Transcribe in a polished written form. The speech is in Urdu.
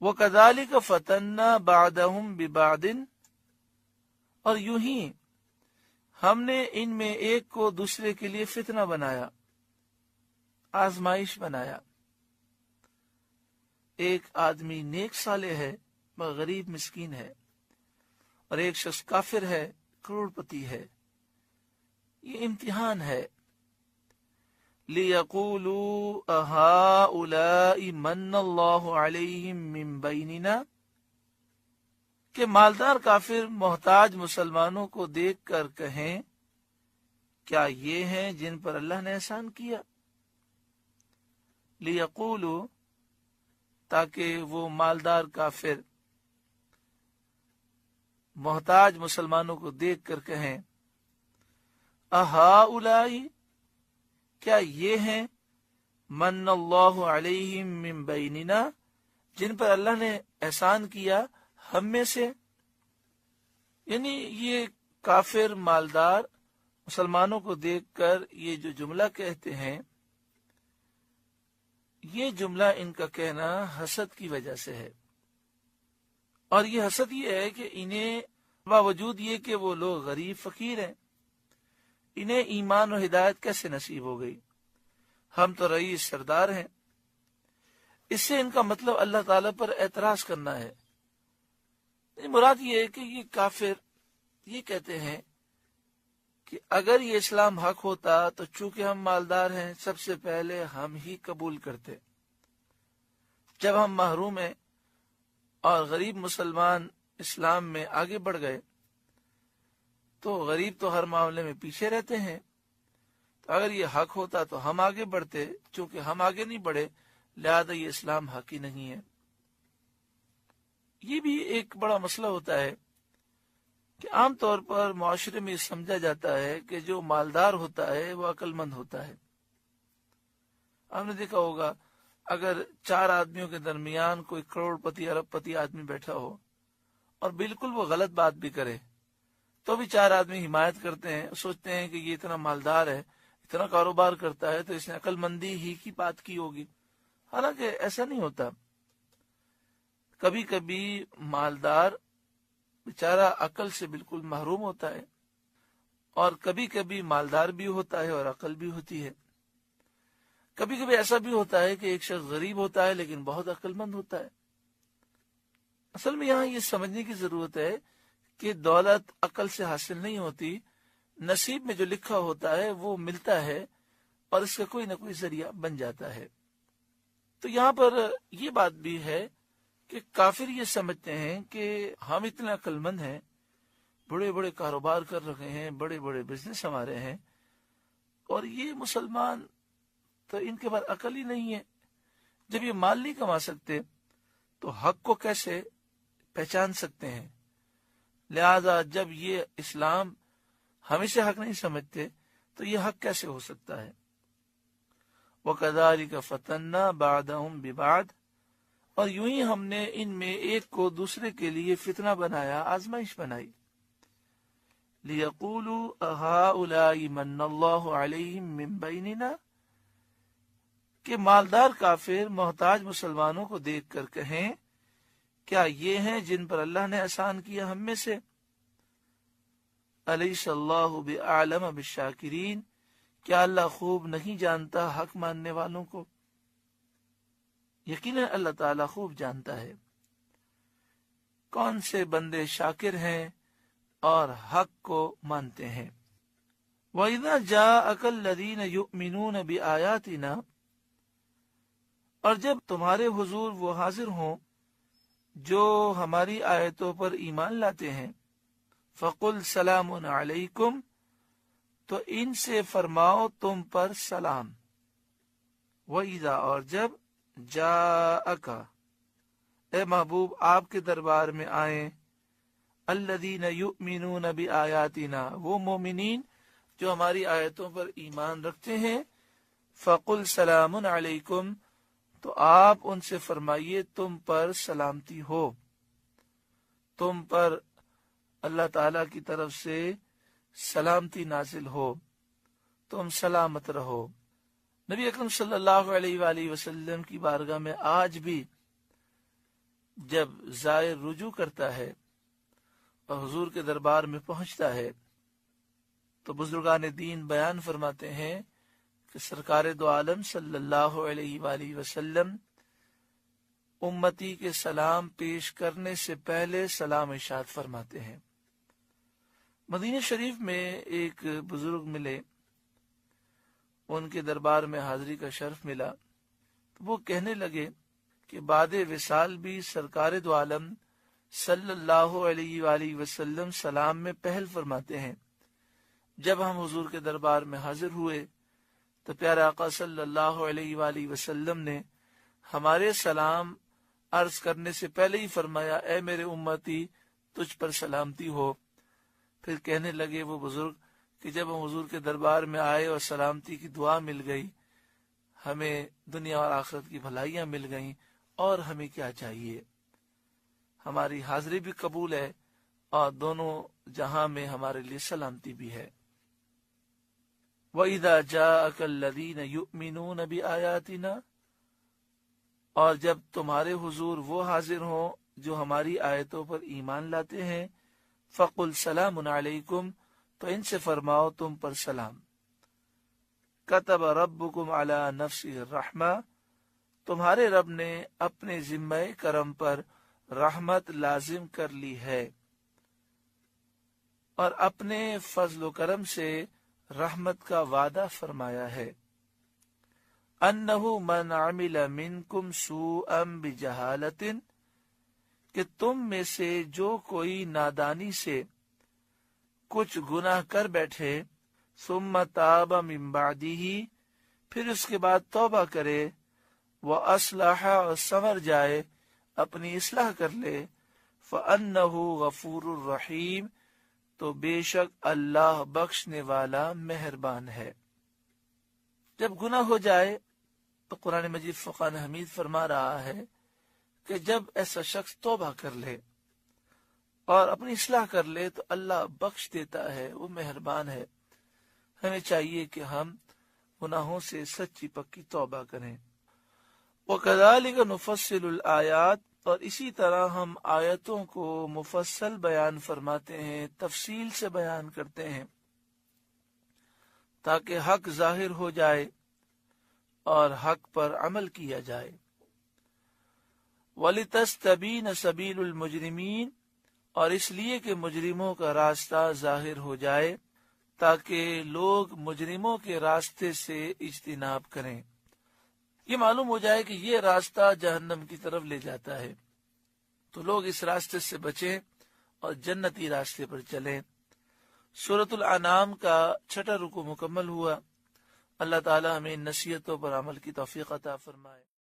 وَكَذَلِكَ فَتَنَّا بَعْدَهُمْ بِبَعْدٍ، اور یوں ہی ہم نے ان میں ایک کو دوسرے کے لیے فتنہ بنایا، آزمائش بنایا۔ ایک آدمی نیک صالح ہے مگر غریب مسکین ہے، اور ایک شخص کافر ہے، کروڑ پتی ہے۔ یہ امتحان ہے۔ لِيَقُولُوا أَهَٰؤُلَاءِ مَنَّ اللَّهُ عَلَيْهِمْ مِنْ بَيْنِنَا، کہ مالدار کافر محتاج مسلمانوں کو دیکھ کر کہیں کیا یہ ہیں جن پر اللہ نے احسان کیا؟ لِيَقُولُوا، تاکہ وہ مالدار کافر محتاج مسلمانوں کو دیکھ کر کہیں أَهَٰؤُلَاءِ، کیا یہ ہیں من اللہ علیہم من بیننا، جن پر اللہ نے احسان کیا ہم میں سے۔ یعنی یہ کافر مالدار مسلمانوں کو دیکھ کر یہ جو جملہ کہتے ہیں، یہ جملہ ان کا کہنا حسد کی وجہ سے ہے۔ اور یہ حسد یہ ہے کہ انہیں باوجود یہ کہ وہ لوگ غریب فقیر ہیں، انہیں ایمان و ہدایت کیسے نصیب ہو گئی؟ ہم تو رئیس سردار ہیں۔ اس سے ان کا مطلب اللہ تعالیٰ پر اعتراض کرنا ہے۔ مراد یہ ہے کہ یہ کافر یہ کہتے ہیں کہ اگر یہ اسلام حق ہوتا تو چونکہ ہم مالدار ہیں سب سے پہلے ہم ہی قبول کرتے۔ جب ہم محروم ہیں اور غریب مسلمان اسلام میں آگے بڑھ گئے تو غریب تو ہر معاملے میں پیچھے رہتے ہیں، تو اگر یہ حق ہوتا تو ہم آگے بڑھتے، چونکہ ہم آگے نہیں بڑھے لہذا یہ اسلام حق ہی نہیں ہے۔ یہ بھی ایک بڑا مسئلہ ہوتا ہے کہ عام طور پر معاشرے میں سمجھا جاتا ہے کہ جو مالدار ہوتا ہے وہ عقل مند ہوتا ہے۔ آپ نے دیکھا ہوگا اگر 4 آدمیوں کے درمیان کوئی کروڑ پتی ارب پتی آدمی بیٹھا ہو اور بالکل وہ غلط بات بھی کرے تو بھی 4 آدمی حمایت کرتے ہیں، سوچتے ہیں کہ یہ اتنا مالدار ہے، اتنا کاروبار کرتا ہے تو اس نے عقل مندی ہی کی بات کی ہوگی، حالانکہ ایسا نہیں ہوتا۔ کبھی کبھی مالدار بیچارہ عقل سے بالکل محروم ہوتا ہے، اور کبھی کبھی مالدار بھی ہوتا ہے اور عقل بھی ہوتی ہے۔ کبھی کبھی ایسا بھی ہوتا ہے کہ ایک شخص غریب ہوتا ہے لیکن بہت عقل مند ہوتا ہے۔ اصل میں یہاں یہ سمجھنے کی ضرورت ہے کہ دولت عقل سے حاصل نہیں ہوتی، نصیب میں جو لکھا ہوتا ہے وہ ملتا ہے اور اس کا کوئی نہ کوئی ذریعہ بن جاتا ہے۔ تو یہاں پر یہ بات بھی ہے کہ کافر یہ سمجھتے ہیں کہ ہم اتنے عقل مند ہیں، بڑے بڑے کاروبار کر رہے ہیں، بڑے بڑے بزنس ہمارے ہیں، اور یہ مسلمان تو ان کے بعد عقل ہی نہیں ہے۔ جب یہ مال نہیں کما سکتے تو حق کو کیسے پہچان سکتے ہیں؟ لہذا جب یہ اسلام ہم اسے حق نہیں سمجھتے تو یہ حق کیسے ہو سکتا ہے؟ وَكَذَلِكَ فَتَنَّا بَعْدَهُمْ بِبَعْدٍ، اور یوں ہی ہم نے ان میں ایک کو دوسرے کے لیے فتنہ بنایا، آزمائش بنائی۔ لِيَقُولُوا أَهَٰؤُلَاءِ مَنَّ اللَّهُ عَلَيْهِمْ مِنْ بَيْنِنَا، کہ مالدار کافر محتاج مسلمانوں کو دیکھ کر کہیں کیا یہ ہیں جن پر اللہ نے احسان کیا ہم میں سے؟ أَلَيْسَ اللَّهُ بِأَعْلَمَ بِالشَّاكِرِينَ، کیا اللہ خوب نہیں جانتا حق ماننے والوں کو؟ یقیناً اللہ تعالیٰ خوب جانتا ہے کون سے بندے شاکر ہیں اور حق کو مانتے ہیں۔ وَإِذَا جَاءَكَ الَّذِينَ يُؤْمِنُونَ بِآيَاتِنَا، اور جب تمہارے حضور وہ حاضر ہوں جو ہماری آیتوں پر ایمان لاتے ہیں، فَقُلْ سَلَامٌ عَلَيْكُمْ، تو ان سے فرماؤ تم پر سلام۔ وَإِذَا، اور جب جاءک، اے محبوب آپ کے دربار میں آئیں، الذین یؤمنون بآیاتنا، وہ مومنین جو ہماری آیتوں پر ایمان رکھتے ہیں، فقل سلام علیکم، تو آپ ان سے فرمائیے تم پر سلامتی ہو، تم پر اللہ تعالی کی طرف سے سلامتی نازل ہو، تم سلامت رہو۔ نبی اکرم صلی اللہ علیہ وآلہ وسلم کی بارگاہ میں آج بھی جب زائر رجوع کرتا ہے اور حضور کے دربار میں پہنچتا ہے تو بزرگان دین بیان فرماتے ہیں کہ سرکار دو عالم صلی اللہ علیہ وآلہ وسلم امتی کے سلام پیش کرنے سے پہلے سلام ارشاد فرماتے ہیں۔ مدینہ شریف میں ایک بزرگ ملے، ان کے دربار میں حاضری کا شرف ملا، تو وہ کہنے لگے کہ بعد وصال بھی سرکار دو عالم صلی اللہ علیہ وآلہ وسلم سلام میں پہل فرماتے ہیں۔ جب ہم حضور کے دربار میں حاضر ہوئے تو پیارے آقا صلی اللہ علیہ وآلہ وسلم نے ہمارے سلام عرض کرنے سے پہلے ہی فرمایا، اے میرے امتی تجھ پر سلامتی ہو۔ پھر کہنے لگے وہ بزرگ کہ جب ہم حضور کے دربار میں آئے اور سلامتی کی دعا مل گئی، ہمیں دنیا اور آخرت کی بھلائیاں مل گئیں، اور ہمیں کیا چاہیے؟ ہماری حاضری بھی قبول ہے اور دونوں جہاں میں ہمارے لیے سلامتی بھی ہے۔ وَإِذَا جَاءَكَ الَّذِينَ يُؤْمِنُونَ بِآيَاتِنَا، اور جب تمہارے حضور وہ حاضر ہوں جو ہماری آیتوں پر ایمان لاتے ہیں، فَقُلْ سَلَامٌ عَلَيْكُمْ، تو ان سے فرماؤ تم پر سلام۔ كَتَبَ رَبُّكُمْ عَلَى نَفْسِهِ الرَّحْمَةَ، تمہارے رب نے اپنے ذمہ کرم پر رحمت لازم کر لی ہے، اور اپنے فضل و کرم سے رحمت کا وعدہ فرمایا ہے۔ انہ من عمل منکم سوءا بجہالۃ، کہ تم میں سے جو کوئی نادانی سے کچھ گناہ کر بیٹھے، ثم تاب من بعدہ، پھر اس کے بعد توبہ کرے، واصلح، اور سنور جائے، اپنی اصلاح کر لے، فانہ غفور الرحیم، تو بے شک اللہ بخشنے والا مہربان ہے۔ جب گناہ ہو جائے تو قرآن مجید فقان حمید فرما رہا ہے کہ جب ایسا شخص توبہ کر لے اور اپنی اصلاح کر لے تو اللہ بخش دیتا ہے، وہ مہربان ہے۔ ہمیں چاہیے کہ ہم گناہوں سے سچی پکی توبہ کریں۔ وَكَذَلِكَ نُفَصِّلُ الْآيَاتِ، اور اسی طرح ہم آیتوں کو مفصل بیان فرماتے ہیں، تفصیل سے بیان کرتے ہیں، تاکہ حق ظاہر ہو جائے اور حق پر عمل کیا جائے۔ وَلِتَسْتَبِينَ سَبِيلُ الْمُجْرِمِينَ، اور اس لیے کہ مجرموں کا راستہ ظاہر ہو جائے، تاکہ لوگ مجرموں کے راستے سے اجتناب کریں، یہ معلوم ہو جائے کہ یہ راستہ جہنم کی طرف لے جاتا ہے، تو لوگ اس راستے سے بچیں اور جنتی راستے پر چلیں۔ سورۃ الانعام کا 6واں رکوع مکمل ہوا۔ اللہ تعالی ہمیں ان نصیحتوں پر عمل کی توفیق عطا فرمائے۔